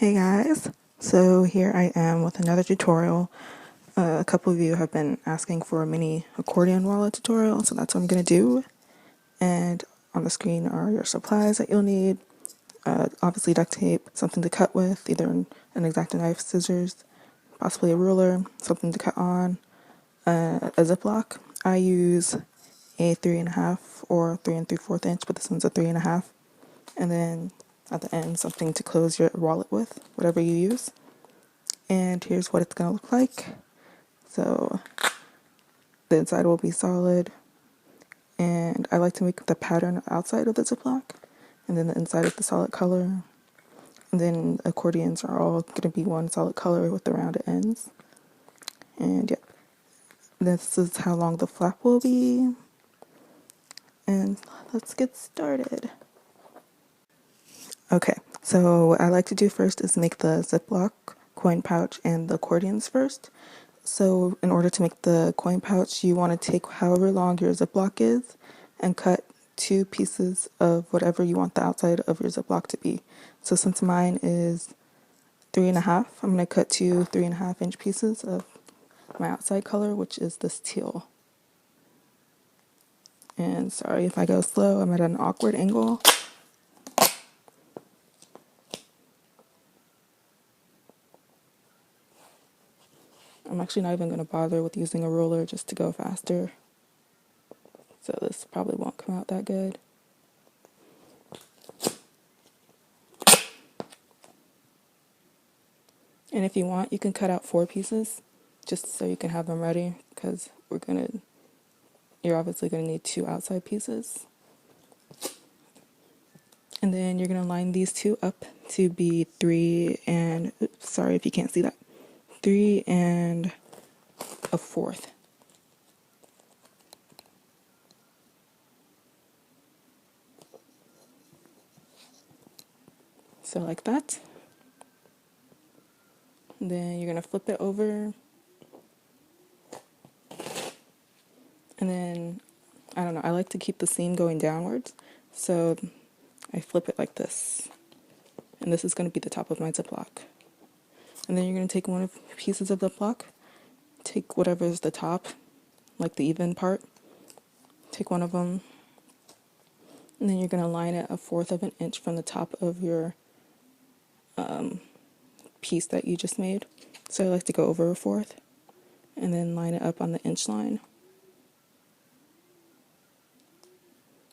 Hey guys, so here I am with another tutorial. A couple of you have been asking for a mini accordion wallet tutorial, so that's what I'm going to do. And on the screen are your supplies that you'll need. Obviously duct tape, something to cut with, either an X-Acto knife, scissors, possibly a ruler, something to cut on, a Ziploc. I use a 3.5 or 3 3/4 inch, but this one's a 3.5. And then at the end, something to close your wallet with, whatever you use. And here's what it's going to look like. So the inside will be solid, and I like to make the pattern outside of the Ziploc, and then the inside is the solid color. And then accordions are all going to be one solid color with the rounded ends. And yep, this is how long the flap will be. And let's get started. Okay, so what I like to do first is make the Ziploc coin pouch and the accordions first. So in order to make the coin pouch, you want to take however long your Ziploc is and cut 2 pieces of whatever you want the outside of your Ziploc to be. So since mine is 3.5, I'm going to cut 2 3.5-inch pieces of my outside color, which is this teal. And sorry if I go slow, I'm at an awkward angle. I'm actually not even going to bother with using a ruler just to go faster. So this probably won't come out that good. And if you want, you can cut out 4 pieces just so you can have them ready, because you're obviously going to need 2 outside pieces. And then you're going to line these 2 up to be 3 and, oops, sorry if you can't see that, 3 1/4. So like that. And then you're going to flip it over. And then, I don't know, I like to keep the seam going downwards. So I flip it like this. And this is going to be the top of my Ziploc. And then you're going to take one of the pieces of the Ziploc, take whatever is the top, like the even part, take one of them, and then you're going to line it 1/4 of an inch from the top of your piece that you just made. So I like to go over 1/4 and then line it up on the inch line.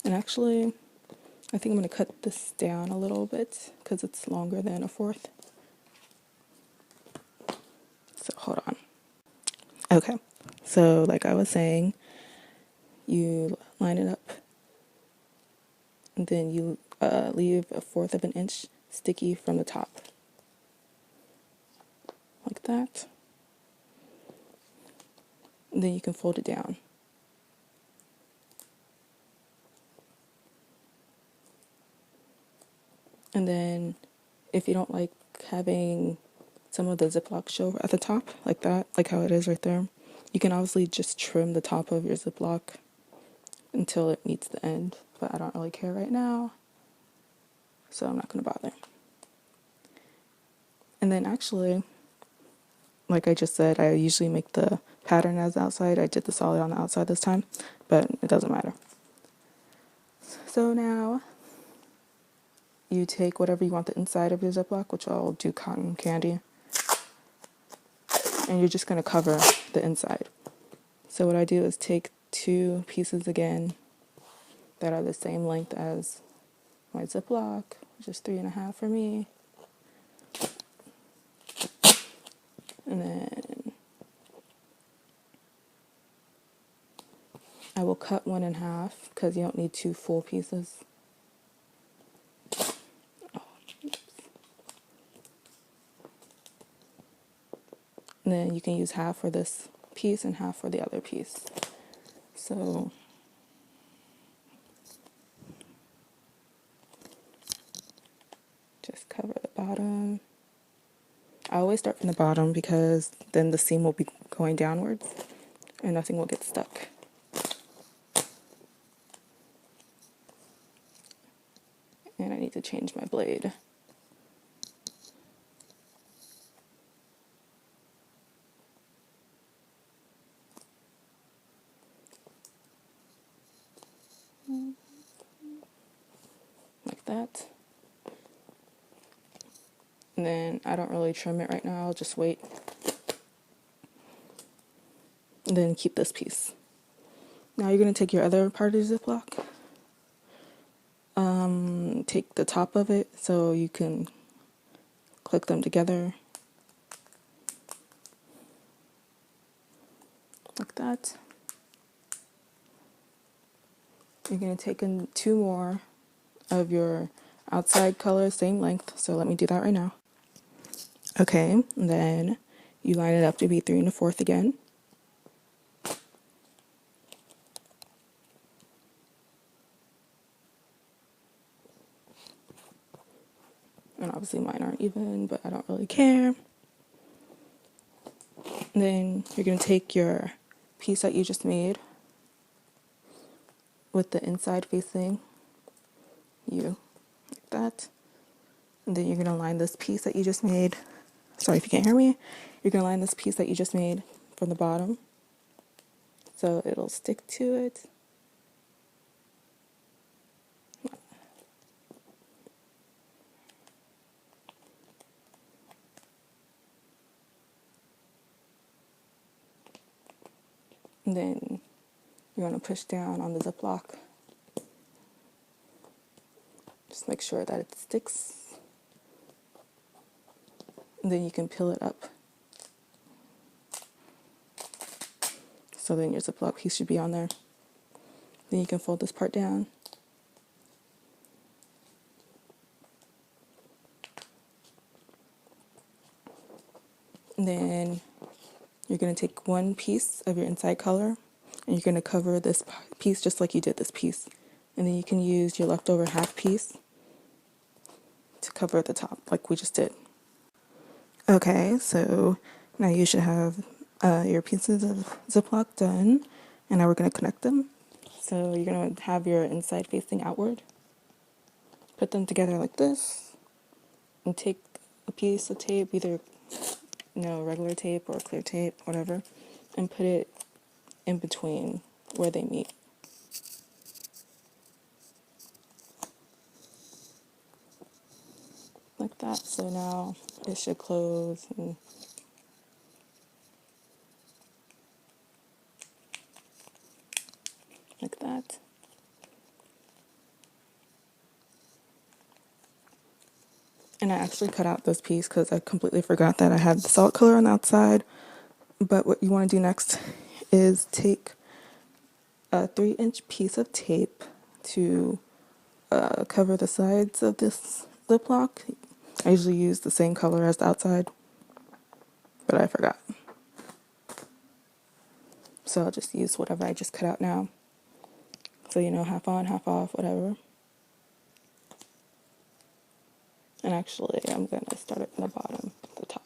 And actually, I think I'm going to cut this down a little bit because it's longer than 1/4. So hold on. Okay, so like I was saying, you line it up and then you leave 1/4 of an inch sticky from the top. Like that. And then you can fold it down. And then if you don't like having some of the Ziploc show at the top, like that, like how it is right there, you can obviously just trim the top of your Ziploc until it meets the end. But I don't really care right now, so I'm not going to bother. And then actually, like I just said, I usually make the pattern as the outside. I did the solid on the outside this time, but it doesn't matter. So now you take whatever you want the inside of your Ziploc, which I'll do cotton candy, and you're just going to cover the inside. So what I do is take 2 pieces again that are the same length as my Ziploc, which is 3.5 for me. And then I will cut 1 in half because you don't need 2 full pieces. And then you can use half for this piece and half for the other piece. So just cover the bottom. I always start from the bottom because then the seam will be going downwards and nothing will get stuck. And I need to change my blade. that. And then I don't really trim it right now, I'll just wait. And then keep this piece. Now you're going to take your other part of the Ziploc, take the top of it so you can click them together like that. You're going to take in 2 more of your outside color, same length, so let me do that right now. Okay, and then you line it up to be 3 1/4 again. And obviously mine aren't even, but I don't really care. And then you're going to take your piece that you just made with the inside facing you, like that. And then you're going to line this piece that you just made. Sorry if you can't hear me. You're going to line this piece that you just made from the bottom so it'll stick to it. And then you're going to push down on the Ziploc. Just make sure that it sticks. And then you can peel it up. So then your Ziploc piece should be on there. Then you can fold this part down. And then you're going to take one piece of your inside color and you're going to cover this piece just like you did this piece. And then you can use your leftover half piece to cover the top like we just did. Okay, so now you should have your pieces of Ziploc done, and now we're going to connect them. So you're going to have your inside facing outward. Put them together like this, and take a piece of tape, either regular tape or clear tape, whatever, and put it in between where they meet. Like that. So now it should close and like that. And I actually cut out this piece because I completely forgot that I had the salt color on the outside. But what you want to do next is take a 3-inch piece of tape to cover the sides of this Ziploc. I usually use the same color as the outside, but I forgot. So I'll just use whatever I just cut out now. So half on, half off, whatever. And actually, I'm going to start it from the bottom to the top.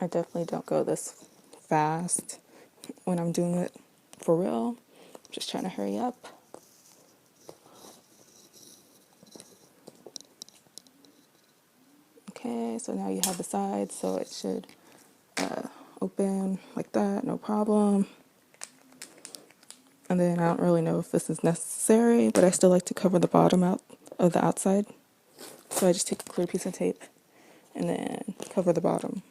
I definitely don't go this fast when I'm doing it for real. I'm just trying to hurry up. Okay, so now you have the sides, so it should open like that, no problem. And then I don't really know if this is necessary, but I still like to cover the bottom out of the outside. So I just take a clear piece of tape and then cover the bottom.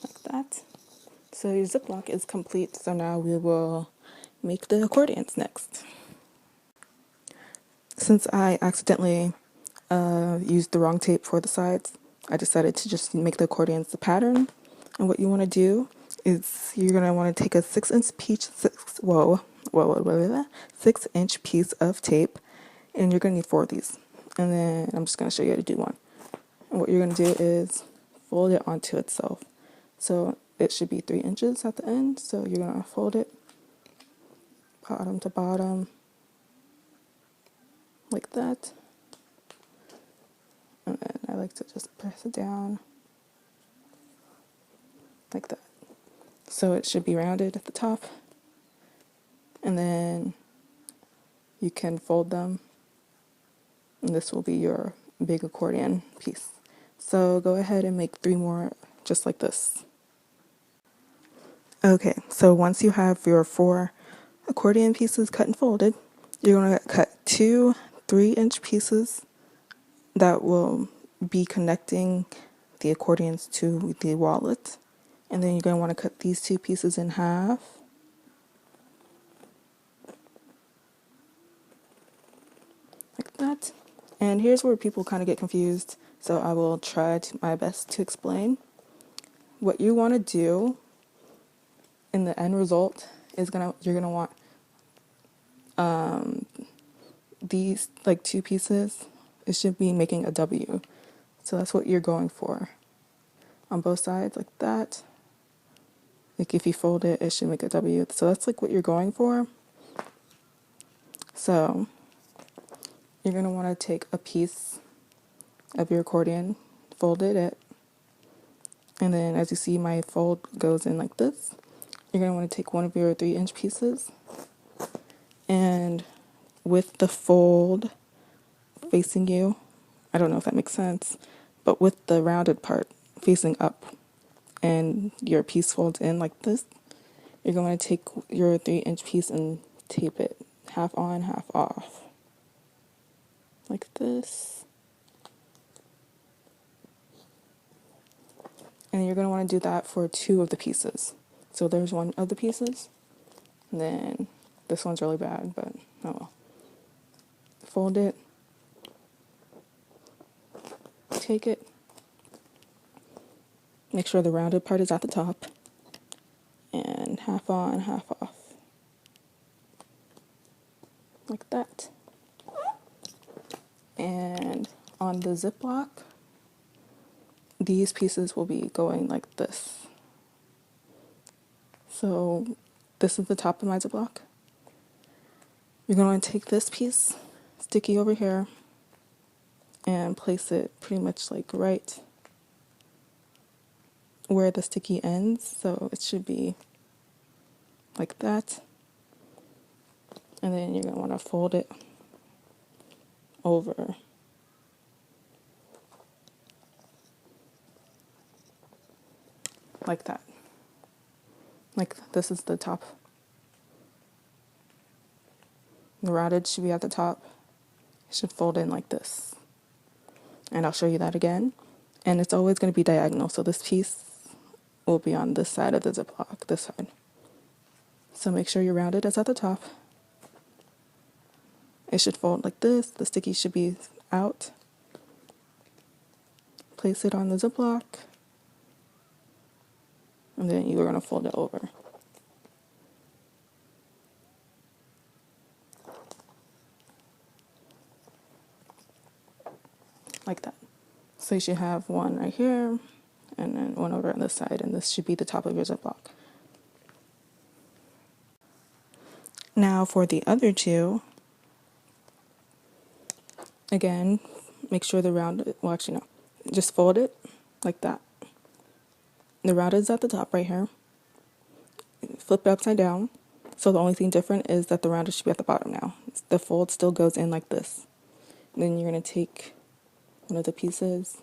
Like that. So your Ziploc is complete, so now we will make the accordions next. Since I accidentally used the wrong tape for the sides, I decided to just make the accordions the pattern. And what you want to do is you're going to want to take a 6-inch piece, 6-inch piece of tape, and you're going to need 4 of these. And then I'm just going to show you how to do one. And what you're going to do is fold it onto itself. So it should be 3 inches at the end. So you're going to fold it bottom to bottom, like that. And then I like to just press it down, like that. So it should be rounded at the top. And then you can fold them. And this will be your big accordion piece. So go ahead and make 3 more just like this. Okay, so once you have your 4 accordion pieces cut and folded, you're going to cut 2 3-inch pieces that will be connecting the accordions to the wallet. And then you're going to want to cut these 2 pieces in half. Like that. And here's where people kind of get confused, so I will try my best to explain. What you want to do in the end result is you're gonna want these like 2 pieces. It should be making a W, so that's what you're going for on both sides, like that. Like if you fold it, it should make a W. So that's like what you're going for. So you're gonna want to take a piece of your accordion, fold it, and then as you see my fold goes in like this. You're going to want to take one of your 3-inch pieces, and with the fold facing you, I don't know if that makes sense, but with the rounded part facing up and your piece folds in like this, you're going to take your 3-inch piece and tape it half on, half off, like this. And you're going to want to do that for 2 of the pieces. So there's one of the pieces, and then this one's really bad, but oh well. Fold it, take it, make sure the rounded part is at the top, and half on, half off, like that. And on the Ziploc, these pieces will be going like this. So this is the top of my Ziploc. You're going to take this piece, sticky over here, and place it pretty much like right where the sticky ends. So it should be like that. And then you're going to want to fold it over. Like that. Like this is the top. The rounded should be at the top. It should fold in like this. And I'll show you that again. And it's always going to be diagonal. So this piece will be on this side of the Ziploc, this side. So make sure your rounded is at the top. It should fold like this. The sticky should be out. Place it on the Ziploc. And then you're going to fold it over. Like that. So you should have one right here, and then one over on this side, and this should be the top of your Ziploc. Now for the other 2, again, make sure the round, well actually no, just fold it like that. The rounded is at the top right here. Flip it upside down. So the only thing different is that the rounded should be at the bottom now. The fold still goes in like this. And then you're going to take one of the pieces,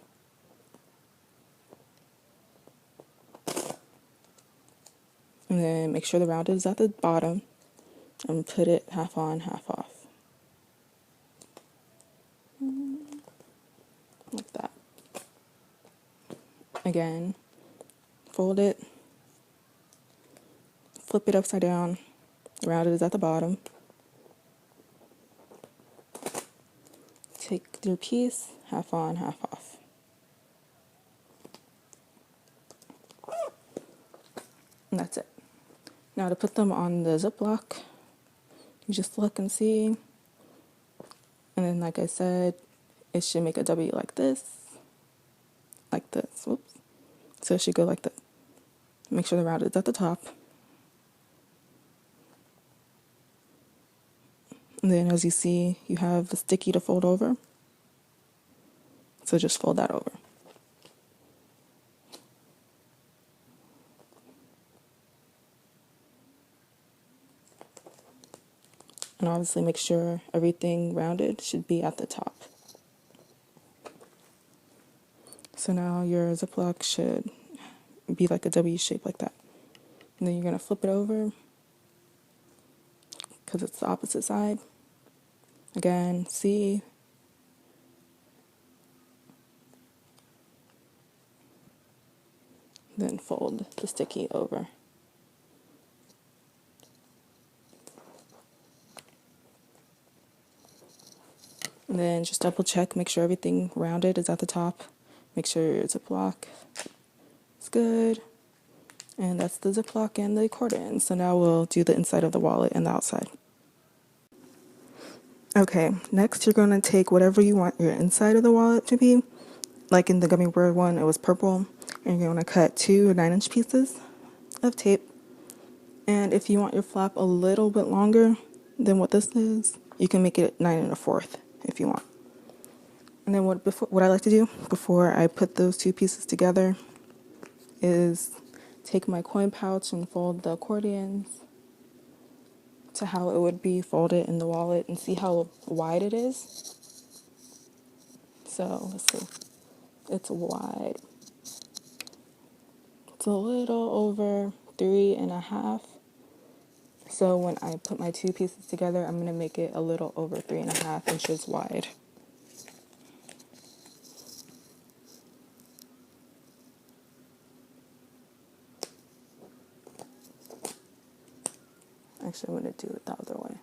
and then make sure the rounded is at the bottom, and put it half on, half off. Like that. Again, fold it, flip it upside down, the rounded is at the bottom. Take your piece, half on, half off. And that's it. Now to put them on the Ziploc, you just look and see. And then like I said, it should make a W like this. Like this. Whoops. So it should go like that. Make sure the rounded is at the top. And then as you see, you have the sticky to fold over. So just fold that over. And obviously make sure everything rounded should be at the top. So now your Ziploc should be like a W shape like that. And then you're going to flip it over because it's the opposite side. Again, see. Then fold the sticky over. And then just double check, make sure everything rounded is at the top. Make sure your Ziploc is good. And that's the Ziploc and the accordion. So now we'll do the inside of the wallet and the outside. Okay, next you're going to take whatever you want your inside of the wallet to be. Like in the gummy bear one, it was purple. And you're going to cut 2 9-inch pieces of tape. And if you want your flap a little bit longer than what this is, you can make it 9 1/4 if you want. And then what I like to do before I put those 2 pieces together is take my coin pouch and fold the accordions to how it would be folded in the wallet and see how wide it is. So let's see. It's wide. It's a little over 3.5. So when I put my 2 pieces together, I'm going to make it a little over 3.5 inches wide. Actually, I'm going to do it the other way.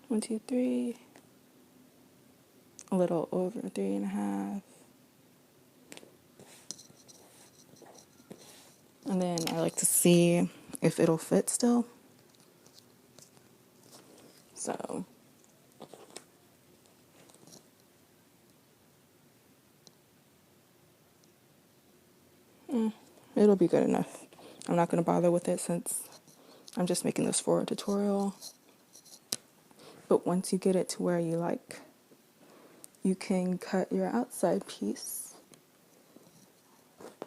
One, two, three. A little over 3.5. And then I like to see if it'll fit still. So it'll be good enough. I'm not going to bother with it since I'm just making this for a tutorial. But once you get it to where you like, you can cut your outside piece.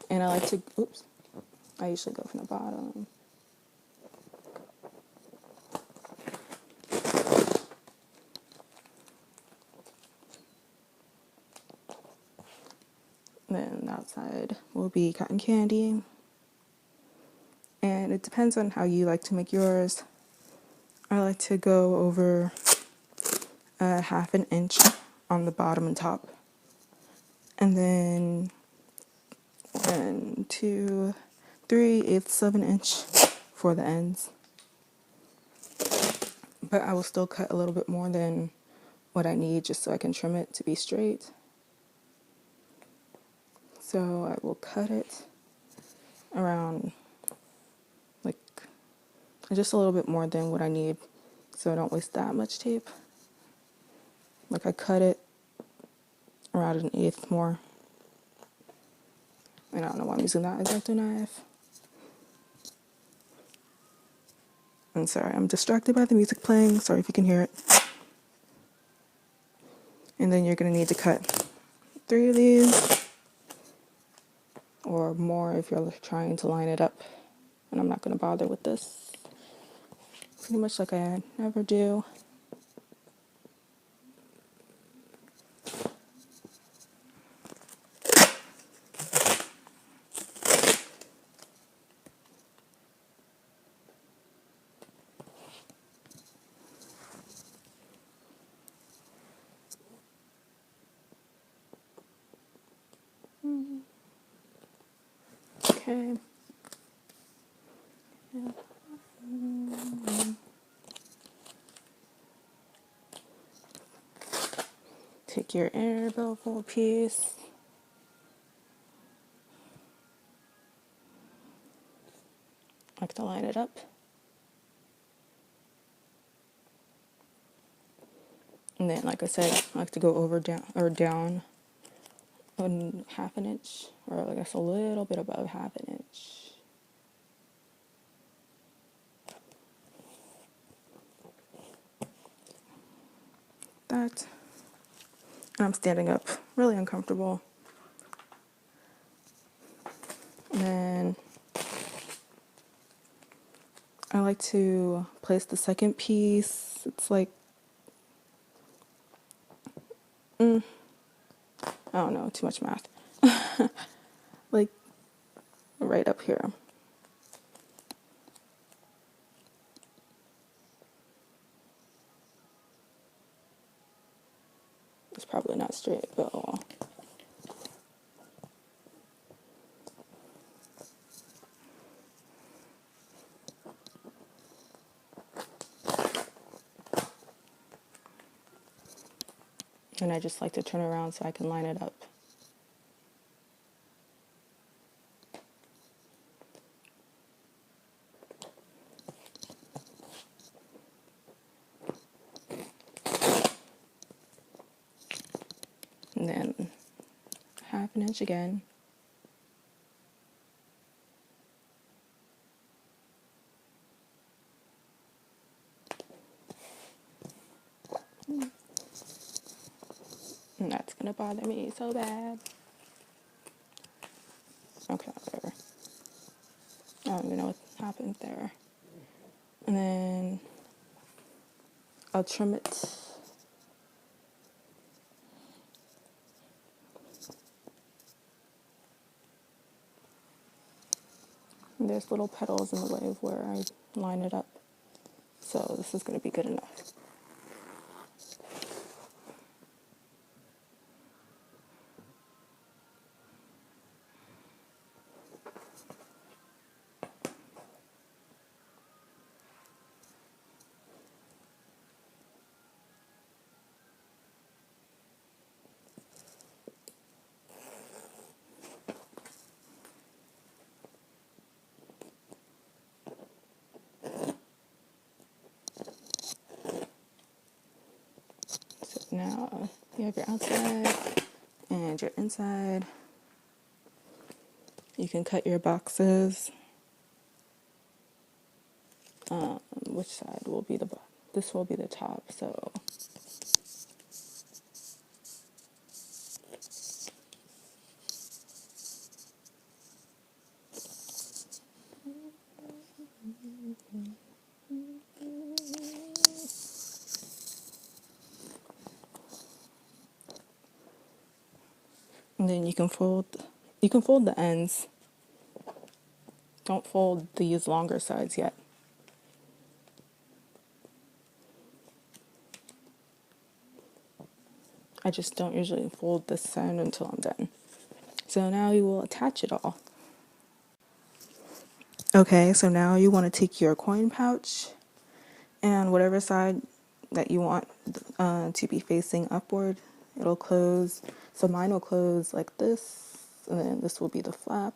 And I like to, I usually go from the bottom. Then the outside will be cotton candy. And it depends on how you like to make yours. I like to go over 1/2 inch on the bottom and top. And then 1, 2, 3/8 of an inch for the ends. But I will still cut a little bit more than what I need just so I can trim it to be straight. So I will cut it around like just a little bit more than what I need so I don't waste that much tape. Like I cut it around 1/8 more. And I don't know why I'm using that X-Acto knife. I'm sorry, I'm distracted by the music playing. Sorry if you can hear it. And then you're going to need to cut 3 of these or more if you're trying to line it up. And I'm not going to bother with this. Pretty much like I never do. Okay. Yeah. Take your air billfold piece. Like to line it up. And then, like I said, I like to go over down half an inch, or I guess a little bit above half an inch. That. And I'm standing up, really uncomfortable. And then I like to place the second piece. It's like, I don't know, too much math. Like right up here. It's probably not straight, but oh well. And I just like to turn around so I can line it up. And then half an inch again. And that's gonna bother me so bad. Okay, whatever. I don't even know what happened there. And then I'll trim it. And there's little petals in the way of where I line it up. So this is gonna be good enough. So now you have your outside and your inside. You can cut your boxes. Which side will be the this will be the top, so and then you can fold the ends. Don't fold these longer sides yet. I just don't usually fold this side until I'm done. So now you will attach it all. Okay, so now you want to take your coin pouch and whatever side that you want to be facing upward, it'll close. So mine will close like this, and then this will be the flap.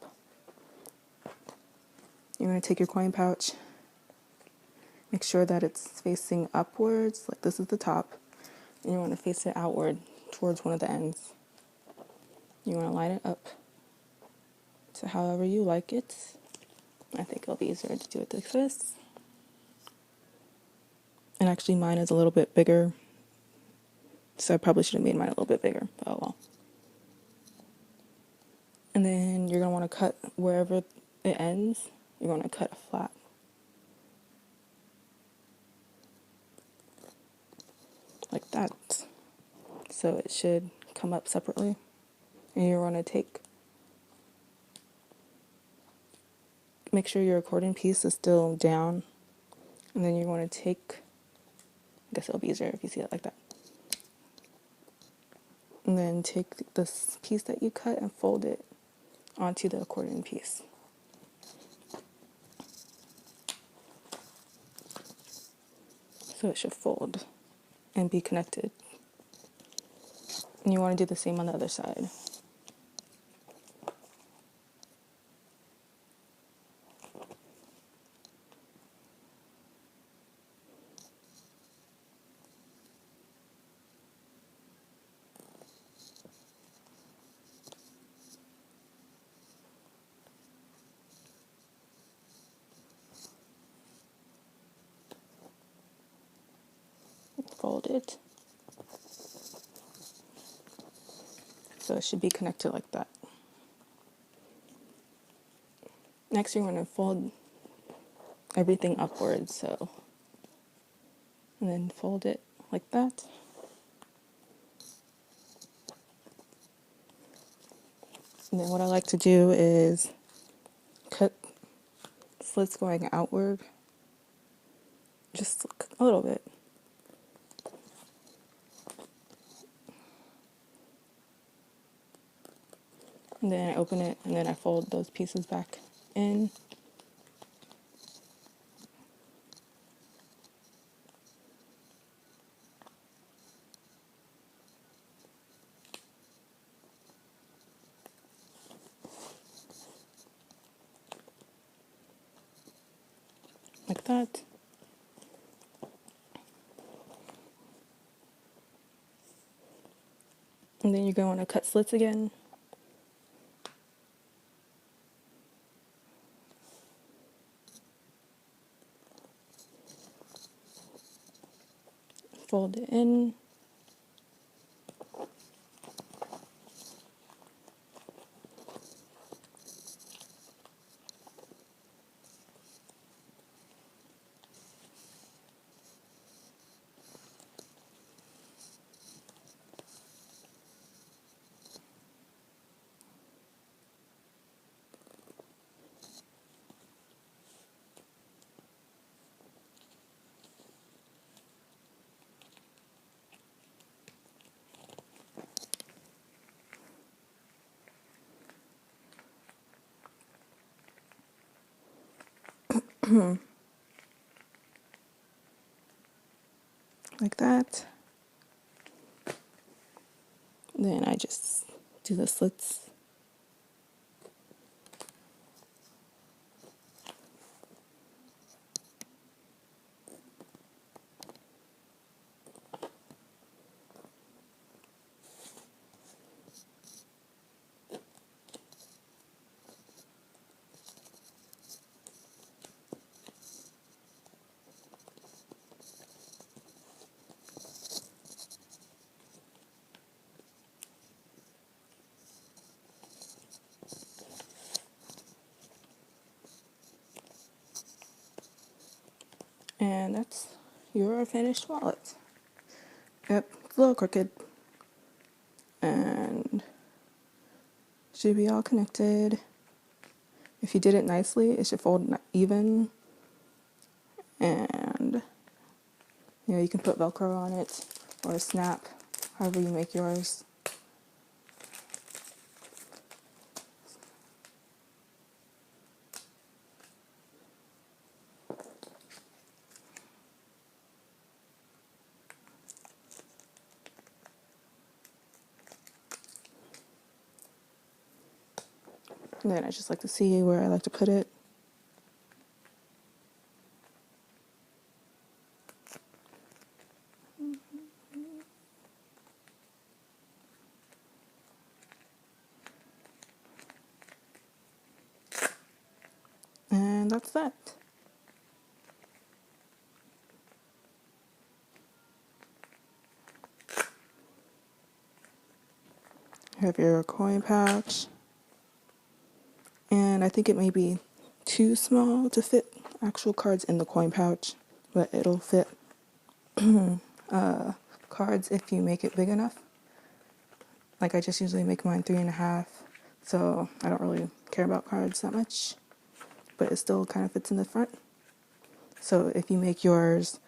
You're going to take your coin pouch, make sure that it's facing upwards, like this is the top, and you want to face it outward towards one of the ends. You want to line it up to however you like it. I think it'll be easier to do it like this. And actually mine is a little bit bigger, so I probably should have made mine a little bit bigger, but oh well. And then you're going to want to cut wherever it ends, you're going to cut a flap. Like that. So it should come up separately. And you're going to make sure your accordion piece is still down. And then you're going to take, I guess it'll be easier if you see it like that. And then take this piece that you cut and fold it onto the accordion piece. So it should fold and be connected. And you want to do the same on the other side. it. So it should be connected like that. Next, you're going to fold everything upwards, so, and then fold it like that. And then what I like to do is cut slits going outward, just a little bit. And then I open it, and then I fold those pieces back in. Like that. And then you're going to cut slits again. Fold it in. Like that. Then I just do the slits. And that's your finished wallet. Yep, it's a little crooked. And should be all connected. If you did it nicely, it should fold even. And you can put Velcro on it or a snap, however you make yours. And then I just like to see where I like to put it. And that's that. You have your coin pouch. And I think it may be too small to fit actual cards in the coin pouch, but it'll fit cards if you make it big enough. Like I just usually make mine 3.5, so I don't really care about cards that much, but it still kind of fits in the front. So if you make yours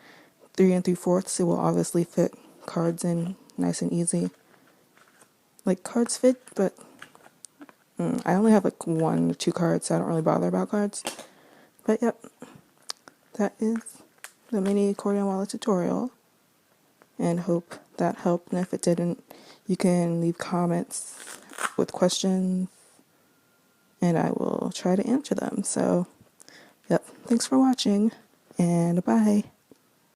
3 3/4, it will obviously fit cards in nice and easy. Like cards fit, but I only have like 1 or 2 cards, so I don't really bother about cards. But yep, that is the mini accordion wallet tutorial, and hope that helped. And if it didn't, you can leave comments with questions and I will try to answer them. So yep, thanks for watching and bye.